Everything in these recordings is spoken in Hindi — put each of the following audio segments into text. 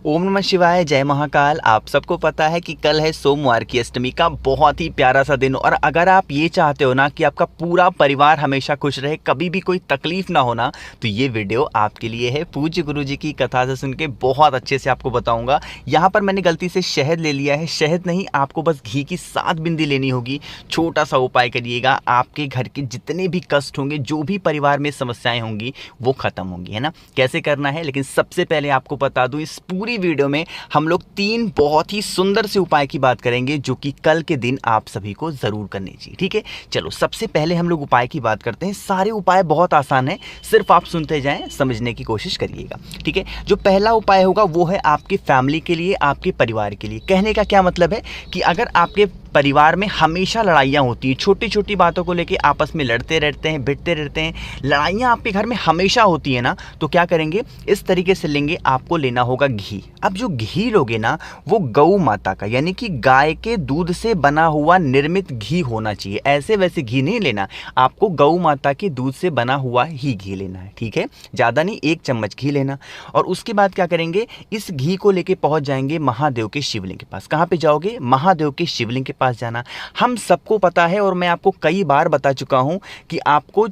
ओम नमः शिवाय, जय महाकाल। आप सबको पता है कि कल है सोमवार की अष्टमी का बहुत ही प्यारा सा दिन। और अगर आप ये चाहते हो ना कि आपका पूरा परिवार हमेशा खुश रहे, कभी भी कोई तकलीफ ना होना, तो ये वीडियो आपके लिए है। पूज्य गुरु जी की कथा से सुन के बहुत अच्छे से आपको बताऊंगा। यहाँ पर मैंने गलती से शहद ले लिया है। शहद नहीं, आपको बस घी की 7 बिंदी लेनी होगी। छोटा सा उपाय करिएगा, आपके घर के जितने भी कष्ट होंगे, जो भी परिवार में समस्याएं होंगी, वो खत्म होंगी, है ना। कैसे करना है, लेकिन सबसे पहले आपको बता दूं, इस पूरी वीडियो में हम लोग 3 बहुत ही सुंदर से उपाय की बात करेंगे, जो कि कल के दिन आप सभी को जरूर करने चाहिए। ठीक है, चलो सबसे पहले हम लोग उपाय की बात करते हैं। सारे उपाय बहुत आसान है, सिर्फ आप सुनते जाएं, समझने की कोशिश करिएगा। ठीक है, जो पहला उपाय होगा वो है आपकी फैमिली के लिए, आपके परिवार के लिए। कहने का क्या मतलब है कि अगर आपके परिवार में हमेशा लड़ाइयाँ होती हैं, छोटी छोटी बातों को लेके आपस में लड़ते रहते हैं, भिड़ते रहते हैं, लड़ाइयाँ आपके घर में हमेशा होती है ना, तो क्या करेंगे, इस तरीके से लेंगे। आपको लेना होगा घी। अब जो घी लोगे ना, वो गौ माता का, यानी कि गाय के दूध से बना हुआ निर्मित घी होना चाहिए। ऐसे वैसे घी नहीं लेना, आपको गौ माता के दूध से बना हुआ ही घी लेना है। ठीक है, ज़्यादा नहीं, 1 चम्मच घी लेना। और उसके बाद क्या करेंगे, इस घी को लेके पहुँच जाएंगे महादेव के शिवलिंग के पास। कहाँ पे जाओगे, महादेव के शिवलिंग के पास जाना। हम सबको पता है, और मैं आपको कई बार बता चुका हूं कि आपको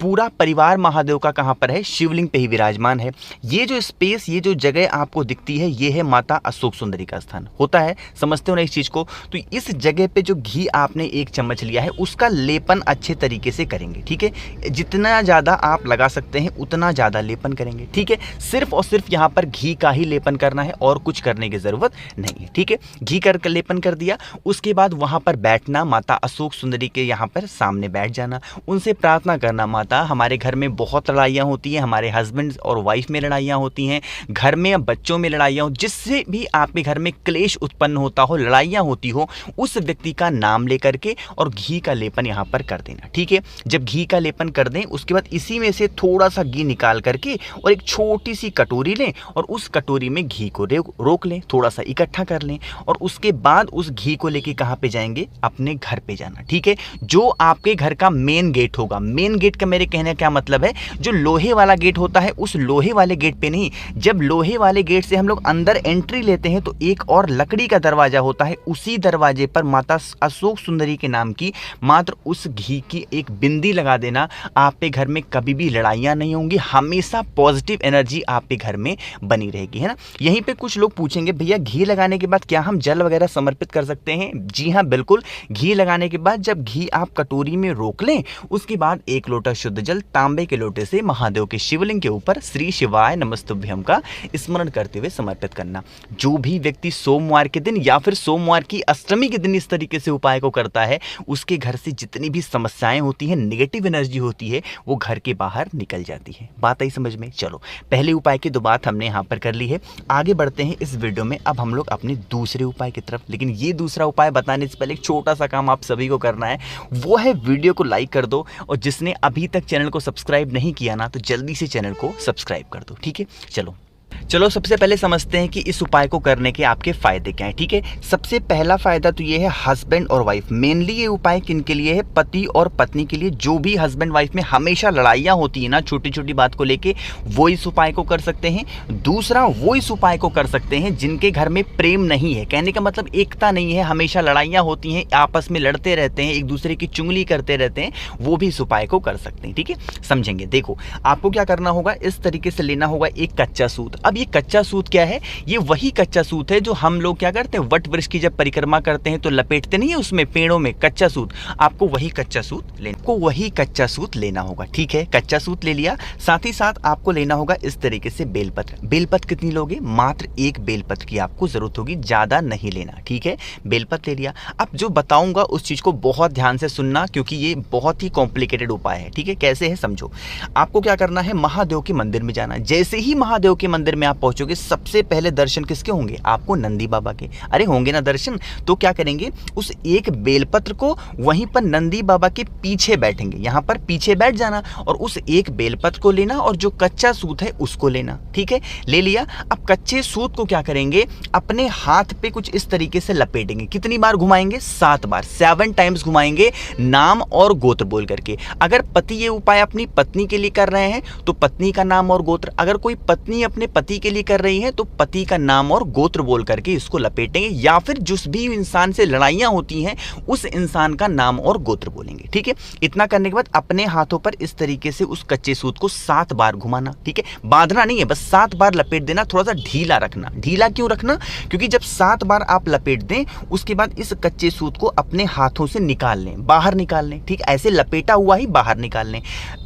पूरा परिवार महादेव का कहां पर है, शिवलिंग पे ही विराजमान है। ये जो स्पेस, ये जो जगह आपको दिखती है, ये है माता अशोक सुंदरी का स्थान। होता है, समझते हो ना इस चीज को। तो इस जगह पे जो घी आपने 1 चम्मच लिया है, उसका लेपन अच्छे तरीके से करेंगे। ठीक है, जितना ज्यादा आप लगा सकते हैं उतना ज्यादा लेपन करेंगे। ठीक है, सिर्फ और सिर्फ यहाँ पर घी का ही लेपन करना है, और कुछ करने की जरूरत नहीं है। ठीक है, घी कर लेपन कर दिया। उसके बाद वहां पर बैठना, माता अशोक सुंदरी के यहाँ पर सामने बैठ जाना, उनसे प्रार्थना करना, माता हमारे घर में बहुत लड़ाइयाँ होती हैं, हमारे हस्बैंड और वाइफ में लड़ाइयाँ होती हैं, घर में या बच्चों में लड़ाइयाँ हो, जिससे भी आपके घर में क्लेश उत्पन्न होता हो, लड़ाइयाँ होती हो, उस व्यक्ति का नाम लेकर के और घी का लेपन यहाँ पर कर देना। ठीक है, जब घी का लेपन कर दें, उसके बाद इसी में से थोड़ा सा घी निकाल करके और एक छोटी सी कटोरी लें, और उस कटोरी में घी को रोक लें, थोड़ा सा इकट्ठा कर लें, और उसके बाद उस घी को लेके कहाँ पे जाएंगे, अपने घर पे जाना। ठीक है, जो आपके घर का मेन गेट होगा, मेन गेट का मेरे कहने का क्या मतलब है, जो लोहे वाला गेट होता है, उस लोहे वाले गेट पे नहीं, जब लोहे वाले गेट से हम लोग अंदर एंट्री लेते हैं, तो एक और लकड़ी का दरवाजा होता है, उसी दरवाजे पर माता अशोक सुंदरी के नाम की मात्र उस घी की 1 बिंदी लगा देना। आपके घर में कभी भी लड़ाइयां नहीं होंगी, हमेशा पॉजिटिव एनर्जी आपके घर में बनी रहेगी, है ना। यहीं पे कुछ लोग पूछेंगे, भैया घी लगाने के बाद क्या हम जल वगैरह समर्पित कर सकते हैं? जी हाँ, बिल्कुल। घी लगाने के बाद जब घी आप कटोरी में रोक लें, उसके बाद 1 लोटा शुद्ध जल तांबे के लोटे से महादेव के शिवलिंग के ऊपर श्री शिवाय नमस्तुभ्यम का स्मरण करते हुए समर्पित करना। जो भी व्यक्ति सोमवार के दिन या फिर सोमवार की अष्टमी के दिन इस तरीके से उपाय को करता है, उसके घर से जितनी भी समस्याएं होती हैं, नेगेटिव एनर्जी होती है, वो घर के बाहर निकल जाती है। बात आई समझ में? चलो, पहले उपाय की 2 बात हमने यहाँ पर कर ली है। आगे बढ़ते हैं इस वीडियो में। अब हम लोग अपने दूसरे उपाय की तरफ। लेकिन ये दूसरा उपाय बताने से पहले एक छोटा सा काम आप सभी को करना है, वो है वीडियो को लाइक कर दो, और जिसने अभी तक चैनल को सब्सक्राइब नहीं किया ना, तो जल्दी से चैनल को सब्सक्राइब कर दो। ठीक है, चलो सबसे पहले समझते हैं कि इस उपाय को करने के आपके फायदे क्या हैं। ठीक है, सबसे पहला फायदा तो ये है हस्बैंड और वाइफ। मेनली ये उपाय किनके लिए है, पति और पत्नी के लिए। जो भी हस्बैंड वाइफ में हमेशा लड़ाइयाँ होती है ना, छोटी छोटी बात को लेके, वो इस उपाय को कर सकते हैं। दूसरा, वो इस उपाय को कर सकते हैं जिनके घर में प्रेम नहीं है, कहने का मतलब एकता नहीं है, हमेशा लड़ाइयाँ होती हैं, आपस में लड़ते रहते हैं, एक दूसरे की चुगली करते रहते हैं, वो भी इस उपाय को कर सकते हैं। ठीक है, समझेंगे। देखो, आपको क्या करना होगा, इस तरीके से लेना होगा 1 कच्चा सूत। अब ये कच्चा सूत क्या है, ये वही कच्चा सूत है जो हम लोग क्या करते हैं, वट वृक्ष की जब परिक्रमा करते हैं तो लपेटते नहीं है उसमें पेड़ों में कच्चा सूत। आपको वही कच्चा सूत लेना होगा। ठीक है, कच्चा सूत ले लिया। साथ ही साथ आपको लेना होगा इस तरीके से बेलपत्र। बेलपत्र कितनी लोगे, मात्र 1 बेलपत्र की आपको जरूरत होगी, ज्यादा नहीं लेना। ठीक है, बेलपत्र ले लिया। अब जो बताऊंगा उस चीज को बहुत ध्यान से सुनना, क्योंकि ये बहुत ही कॉम्प्लिकेटेड उपाय है। ठीक है, कैसे है समझो। आपको क्या करना है, महादेव के मंदिर में जाना। जैसे ही महादेव के मंदिर में आप पहुंचोगे, सबसे पहले दर्शन किसके होंगे, आपको नंदी बाबा के। अरे होंगे ना दर्शन, तो क्या करेंगे, उस 1 बेलपत्र को वहीं पर नंदी बाबा के पीछे बैठेंगे, यहाँ पर पीछे बैठ जाना, और उस 1 बेलपत्र को लेना, और जो कच्चा सूत है उसको लेना। ठीक है, ले लिया। अब कच्चे सूत को क्या करेंगे, अपने हाथ पे कुछ इस तरीके से लपेटेंगे। कितनी बार घुमाएंगे, 7 बार, 7 टाइम्स घुमाएंगे, नाम और गोत्र बोल करके। अगर पति ये उपाय अपनी पत्नी के लिए कर रहे हैं तो पत्नी का नाम और गोत्र, अगर कोई पत्नी अपने पति के लिए कर रही हैं तो पति का नाम और गोत्र बोल करके इसको लपेटेंगे, या फिर जिस भी इंसान से लड़ाइयाँ होती हैं उस इंसान का नाम और गोत्र बोलेंगे। ठीक है, इतना करने के बाद अपने हाथों पर इस तरीके से उस कच्चे सूत को 7 बार घुमाना। ठीक है, बांधना नहीं है, बस 7 बार लपेट देना, थोड़ा सा ढीला रखना। ढीला क्यों रखना? क्योंकि जब 7 बार आप लपेट दें उसके बाद इस कच्चे सूत को अपने हाथों से निकाल लें, बाहर निकाल लें। ठीक, ऐसे लपेटा हुआ ही बाहर निकाल लें।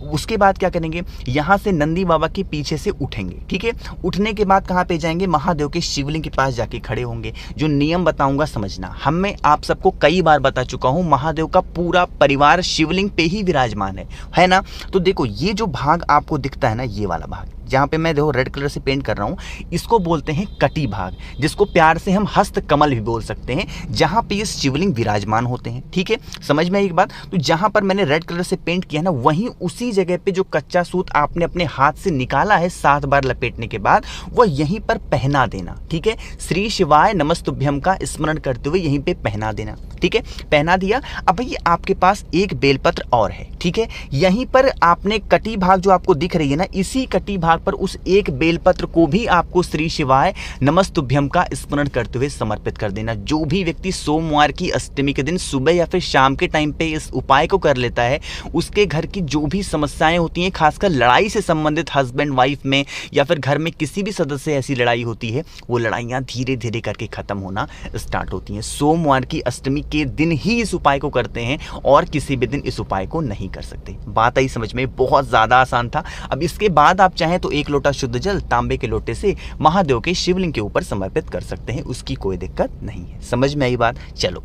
उसके बाद क्या करेंगे, यहाँ से नंदी बाबा के पीछे से उठेंगे। ठीक है, उठने के बाद कहाँ पे जाएंगे, महादेव के शिवलिंग के पास जाके खड़े होंगे। जो नियम बताऊंगा समझना, मैं आप सबको कई बार बता चुका हूँ, महादेव का पूरा परिवार शिवलिंग पे ही विराजमान है ना। तो देखो ये जो भाग आपको दिखता है ना, ये वाला भाग जहाँ पे मैं देखो रेड कलर से पेंट कर रहा हूँ, इसको बोलते हैं कटी भाग, जिसको प्यार से हम हस्त कमल भी बोल सकते हैं, जहाँ पे ये शिवलिंग विराजमान होते हैं। ठीक है, समझ में एक बात। तो जहाँ पर मैंने रेड कलर से पेंट किया ना, वहीं उसी जगह पे जो कच्चा सूत आपने अपने हाथ से निकाला है 7 बार लपेटने के बाद, वह यहीं पर पहना देना। ठीक है, श्री शिवाय नमस्तुभ्यम का स्मरण करते हुए यहीं पे पहना देना। ठीक है, पहना दिया। अब भाई आपके पास एक बेलपत्र और है। ठीक है, यहीं पर आपने कटी भाग जो आपको दिख रही है ना, इसी कटी भाग पर उस एक बेलपत्र को भी आपको श्री शिवाय नमस्तुभ्यम का स्मरण करते हुए समर्पित कर देना। जो भी व्यक्ति सोमवार की अष्टमी के दिन सुबह या फिर शाम के टाइम पे इस उपाय को कर लेता है, उसके घर की जो भी समस्याएं होती हैं, खासकर लड़ाई से संबंधित, हस्बैंड वाइफ में या फिर घर में किसी भी सदस्य से ऐसी लड़ाई होती है, वो लड़ाइयाँ धीरे धीरे करके खत्म होना स्टार्ट होती हैं। सोमवार की अष्टमी के दिन ही इस उपाय को करते हैं और किसी भी दिन इस उपाय को नहीं कर सकते। बात आई समझ में? बहुत ज़्यादा आसान था। अब इसके बाद आप चाहें तो 1 लोटा शुद्ध जल तांबे के लोटे से महादेव के शिवलिंग के ऊपर समर्पित कर सकते हैं, उसकी कोई दिक्कत नहीं है। समझ में आई बात? चलो,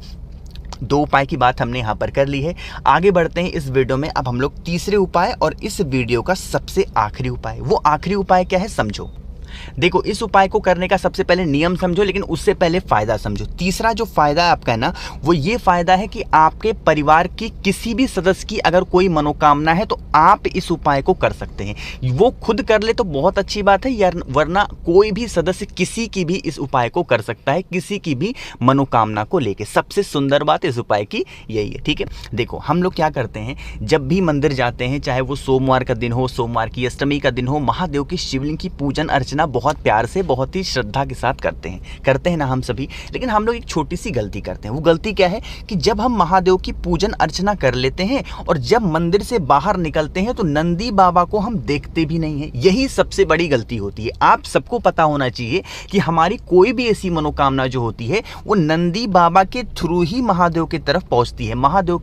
2 उपाय की बात हमने यहाँ पर कर ली है। आगे बढ़ते हैं इस वीडियो में। अब हम लोग तीसरे उपाय और इस वीडियो का सबसे आखिरी उपाय, वो आखिरी उपाय क्या है समझो। देखो, इस उपाय को करने का सबसे पहले नियम समझो, लेकिन उससे पहले फायदा समझो। तीसरा जो फायदा है आपका है ना, वो ये फायदा है कि आपके परिवार की किसी भी सदस्य की अगर कोई मनोकामना है तो आप इस उपाय को कर सकते हैं। वो खुद कर ले तो बहुत अच्छी बात है, या वरना कोई भी सदस्य किसी की भी इस उपाय को कर सकता है, किसी की भी मनोकामना को लेके। सबसे सुंदर बात इस उपाय की यही है। ठीक है, देखो हम लोग क्या करते हैं, जब भी मंदिर जाते हैं, चाहे वो सोमवार का दिन हो, सोमवार की अष्टमी का दिन हो, महादेव की शिवलिंग की पूजन अर्चना बहुत प्यार से, बहुत ही श्रद्धा के साथ करते हैं ना हम सभी। लेकिन हम लोग एक छोटी सी गलती करते हैं। वो गलती क्या है कि जब हम महादेव की पूजन अर्चना कर लेते हैं और जब मंदिर से बाहर निकलते हैं तो नंदी बाबा को हम देखते भी नहीं हैं। यही सबसे बड़ी गलती होती है। आप सबको पता होना चाहिए कि हमारी कोई भी ऐसी मनोकामना जो होती है वो नंदी बाबा के थ्रू ही महादेव की तरफ पहुंचती है। महादेव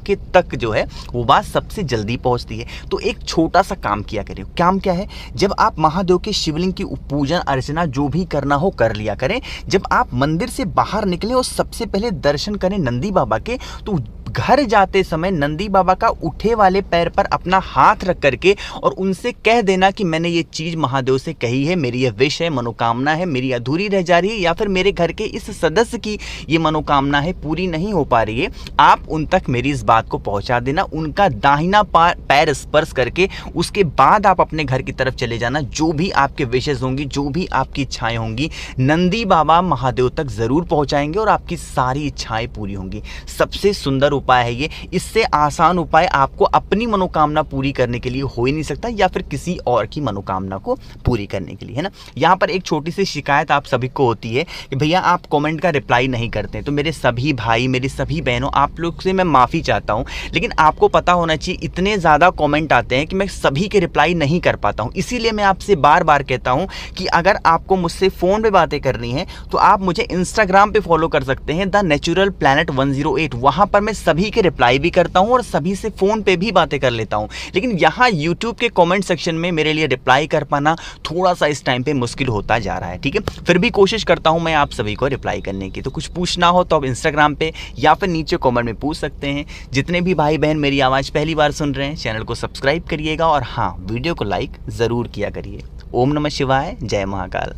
के तक जो है वो बात सबसे जल्दी पहुंचती है। तो एक छोटा सा काम किया करें। काम क्या है, जब आप महादेव के शिवलिंग की पूजन अर्चना जो भी करना हो कर लिया करें। जब आप मंदिर से बाहर निकले और सबसे पहले दर्शन करें नंदी बाबा के, तो घर जाते समय नंदी बाबा का उठे वाले पैर पर अपना हाथ रख करके और उनसे कह देना कि मैंने ये चीज़ महादेव से कही है, मेरी यह विश है, मनोकामना है, मेरी अधूरी रह जा रही है, या फिर मेरे घर के इस सदस्य की ये मनोकामना है, पूरी नहीं हो पा रही है, आप उन तक मेरी इस बात को पहुंचा देना। उनका दाहिना पैर स्पर्श करके उसके बाद आप अपने घर की तरफ चले जाना। जो भी आपके विशेष होंगी, जो भी आपकी इच्छाएं होंगी, नंदी बाबा महादेव तक जरूर पहुंचाएंगे और आपकी सारी इच्छाएं पूरी होंगी। सबसे सुंदर उपाय है ये। इससे आसान उपाय आपको अपनी मनोकामना पूरी करने के लिए हो ही नहीं सकता, या फिर किसी और की मनोकामना को पूरी करने के लिए, है ना। यहाँ पर एक छोटी सी शिकायत आप सभी को होती है कि भैया आप कमेंट का रिप्लाई नहीं करते। तो मेरे सभी भाई, मेरी सभी बहनों, आप लोग से मैं माफ़ी चाहता हूँ, लेकिन आपको पता होना चाहिए इतने ज़्यादा कमेंट आते हैं कि मैं सभी के रिप्लाई नहीं कर पाता हूँ। इसीलिए मैं आपसे बार बार कहता हूँ कि अगर आपको मुझसे फ़ोन पे बातें करनी है तो आप मुझे इंस्टाग्राम पे फॉलो कर सकते हैं, द नेचुरल प्लैनेट 108। वहाँ पर मैं सभी के रिप्लाई भी करता हूँ और सभी से फ़ोन पे भी बातें कर लेता हूँ। लेकिन यहाँ यूट्यूब के कमेंट सेक्शन में मेरे लिए रिप्लाई कर पाना थोड़ा सा इस टाइम पे मुश्किल होता जा रहा है, ठीक है। फिर भी कोशिश करता हूँ मैं आप सभी को रिप्लाई करने की। तो कुछ पूछना हो तो आप इंस्टाग्राम पे या फिर नीचे कमेंट में पूछ सकते हैं। जितने भी भाई बहन मेरी आवाज़ पहली बार सुन रहे हैं, चैनल को सब्सक्राइब करिएगा और हाँ, वीडियो को लाइक ज़रूर किया करिए। ओम नमः शिवाय, जय महाकाल।